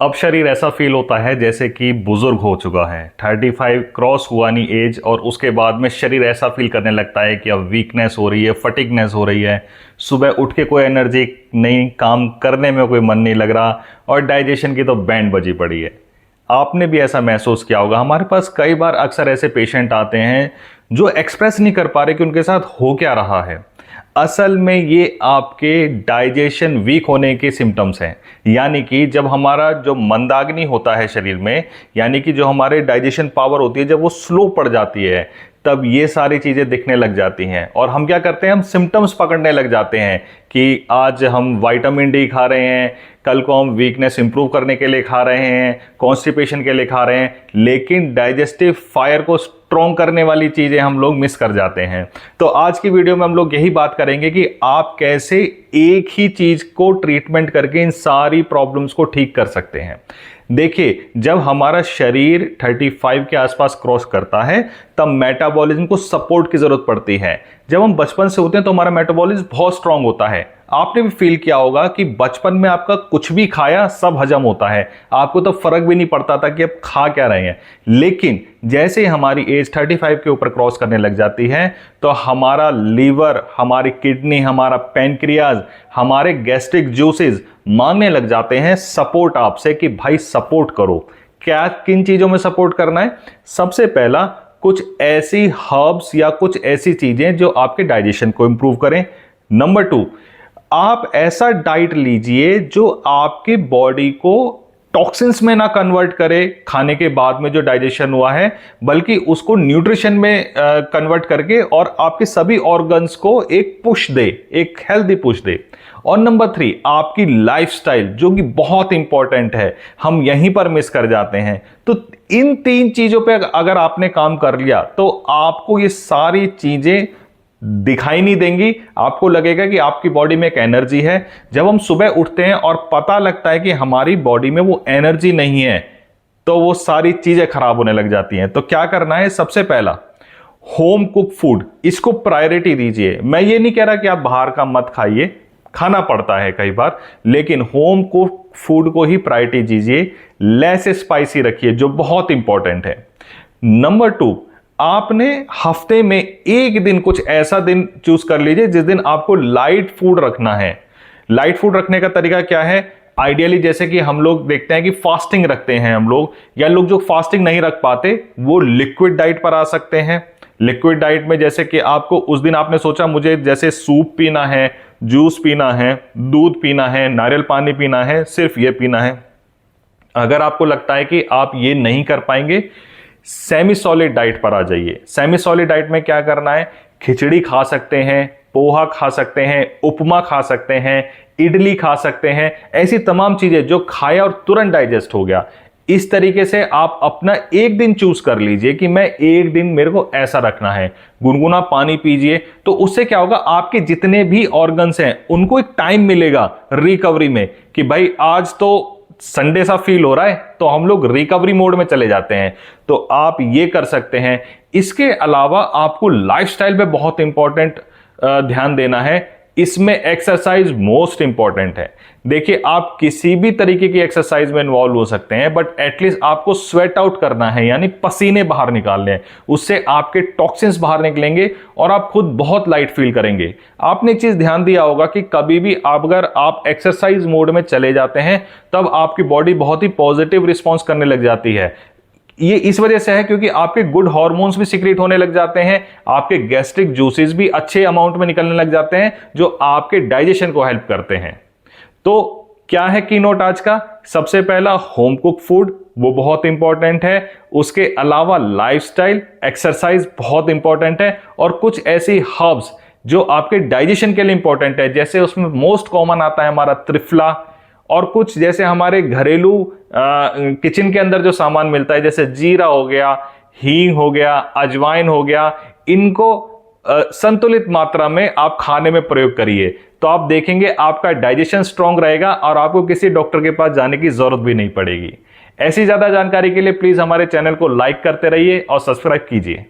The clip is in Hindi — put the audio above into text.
अब शरीर ऐसा फील होता है जैसे कि बुजुर्ग हो चुका है। 35 क्रॉस हुआ नहीं एज, और उसके बाद में शरीर ऐसा फील करने लगता है कि अब वीकनेस हो रही है, फटिगनेस हो रही है। सुबह उठ के कोई एनर्जी नहीं, काम करने में कोई मन नहीं लग रहा, और डाइजेशन की तो बैंड बजी पड़ी है। आपने भी ऐसा महसूस किया होगा। हमारे पास कई बार अक्सर ऐसे पेशेंट आते हैं जो एक्सप्रेस नहीं कर पा रहे कि उनके साथ हो क्या रहा है। असल में ये आपके डाइजेशन वीक होने के सिम्टम्स हैं। यानी कि जब हमारा जो मंदाग्नि होता है शरीर में, यानी कि जो हमारे डाइजेशन पावर होती है, जब वो स्लो पड़ जाती है, तब ये सारी चीज़ें दिखने लग जाती हैं। और हम क्या करते हैं, हम सिम्टम्स पकड़ने लग जाते हैं कि आज हम विटामिन डी खा रहे हैं, कल को हम वीकनेस इंप्रूव करने के लिए खा रहे हैं, कॉन्स्टिपेशन के लिए खा रहे हैं, लेकिन डाइजेस्टिव फायर को स्ट्रॉन्ग करने वाली चीज़ें हम लोग मिस कर जाते हैं। तो आज की वीडियो में हम लोग यही बात करेंगे कि आप कैसे एक ही चीज़ को ट्रीटमेंट करके इन सारी प्रॉब्लम्स को ठीक कर सकते हैं। देखिए, जब हमारा शरीर 35 के आसपास क्रॉस करता है, तब मेटाबॉलिज्म को सपोर्ट की जरूरत पड़ती है। जब हम बचपन से होते हैं तो हमारा मेटाबॉलिज्म बहुत स्ट्रांग होता है। आपने भी फील किया होगा कि बचपन में आपका कुछ भी खाया सब हजम होता है, आपको तो फर्क भी नहीं पड़ता था कि आप खा क्या रहे हैं। लेकिन जैसे ही हमारी एज 35 के ऊपर क्रॉस करने लग जाती है, तो हमारा लीवर, हमारी किडनी, हमारा पैनक्रियाज, हमारे गैस्ट्रिक जूसेस मांगने लग जाते हैं सपोर्ट आपसे कि भाई सपोर्ट करो। क्या, किन चीजों में सपोर्ट करना है? सबसे पहला, कुछ ऐसी हर्ब्स या कुछ ऐसी चीजें जो आपके डाइजेशन को इंप्रूव करें। नंबर 2, आप ऐसा डाइट लीजिए जो आपके बॉडी को टॉक्सिन्स में ना कन्वर्ट करे खाने के बाद में जो डाइजेशन हुआ है, बल्कि उसको न्यूट्रिशन में कन्वर्ट करके और आपके सभी ऑर्गन्स को एक पुश दे, एक हेल्दी पुश दे। और नंबर 3, आपकी लाइफस्टाइल, जो कि बहुत इंपॉर्टेंट है, हम यहीं पर मिस कर जाते हैं। तो इन 3 चीजों पे अगर आपने काम कर लिया तो आपको ये सारी चीजें दिखाई नहीं देंगी। आपको लगेगा कि आपकी बॉडी में एक एनर्जी है। जब हम सुबह उठते हैं और पता लगता है कि हमारी बॉडी में वो एनर्जी नहीं है, तो वो सारी चीजें खराब होने लग जाती हैं। तो क्या करना है? सबसे पहला, होम कुक फूड, इसको प्रायोरिटी दीजिए। मैं ये नहीं कह रहा कि आप बाहर का मत खाइए, खाना पड़ता है कई बार, लेकिन होम कुक फूड को ही प्रायोरिटी दीजिए। लेस स्पाइसी रखिए, जो बहुत इंपॉर्टेंट है। नंबर 2, आपने हफ्ते में एक दिन, कुछ ऐसा दिन चूज कर लीजिए जिस दिन आपको लाइट फूड रखना है। लाइट फूड रखने का तरीका क्या है? आइडियली जैसे कि हम लोग देखते हैं कि फास्टिंग रखते हैं हम लोग, या लोग जो फास्टिंग नहीं रख पाते वो लिक्विड डाइट पर आ सकते हैं। लिक्विड डाइट में जैसे कि आपको उस दिन आपने सोचा मुझे जैसे सूप पीना है, जूस पीना है, दूध पीना है, नारियल पानी पीना है, सिर्फ ये पीना है। अगर आपको लगता है कि आप ये नहीं कर पाएंगे, सेमी सॉलिड डाइट पर आ जाइए। सेमी सॉलिड डाइट में क्या करना है? खिचड़ी खा सकते हैं, पोहा खा सकते हैं, उपमा खा सकते हैं, इडली खा सकते हैं, ऐसी तमाम चीजें जो खाया और तुरंत डाइजेस्ट हो गया। इस तरीके से आप अपना एक दिन चूज कर लीजिए कि मैं एक दिन मेरे को ऐसा रखना है। गुनगुना पानी पीजिए, तो उससे क्या होगा, आपके जितने भी ऑर्गन्स हैं उनको एक टाइम मिलेगा रिकवरी में कि भाई आज तो संडे सा फील हो रहा है, तो हम लोग रिकवरी मोड में चले जाते हैं। तो आप ये कर सकते हैं। इसके अलावा आपको लाइफस्टाइल पे बहुत इंपॉर्टेंट ध्यान देना है। इसमें एक्सरसाइज मोस्ट इंपॉर्टेंट है। देखिए, आप किसी भी तरीके की एक्सरसाइज में इन्वॉल्व हो सकते हैं, बट एटलीस्ट आपको स्वेट आउट करना है, यानी पसीने बाहर निकालने हैं। उससे आपके टॉक्सिन्स बाहर निकलेंगे और आप खुद बहुत लाइट फील करेंगे। आपने एक चीज ध्यान दिया होगा कि कभी भी अगर आप एक्सरसाइज मोड में चले जाते हैं, तब आपकी बॉडी बहुत ही पॉजिटिव रिस्पॉन्स करने लग जाती है। ये इस वजह से है क्योंकि आपके गुड हार्मोन्स भी सीक्रेट होने लग जाते हैं, आपके गैस्ट्रिक जूसेस भी अच्छे अमाउंट में निकलने लग जाते हैं, जो आपके डाइजेशन को हेल्प करते हैं। तो क्या है की नोट आज का? सबसे पहला, होम कुक फूड, वो बहुत इंपॉर्टेंट है। उसके अलावा लाइफस्टाइल, एक्सरसाइज बहुत इंपॉर्टेंट है, और कुछ ऐसी हर्ब्स जो आपके डाइजेशन के लिए इंपॉर्टेंट है। जैसे उसमें मोस्ट कॉमन आता है हमारा त्रिफला, और कुछ जैसे हमारे घरेलू किचन के अंदर जो सामान मिलता है, जैसे जीरा हो गया, हींग हो गया, अजवाइन हो गया, इनको संतुलित मात्रा में आप खाने में प्रयोग करिए। तो आप देखेंगे आपका डाइजेशन स्ट्रांग रहेगा और आपको किसी डॉक्टर के पास जाने की जरूरत भी नहीं पड़ेगी। ऐसी ज्यादा जानकारी के लिए प्लीज हमारे चैनल को लाइक करते रहिए और सब्सक्राइब कीजिए।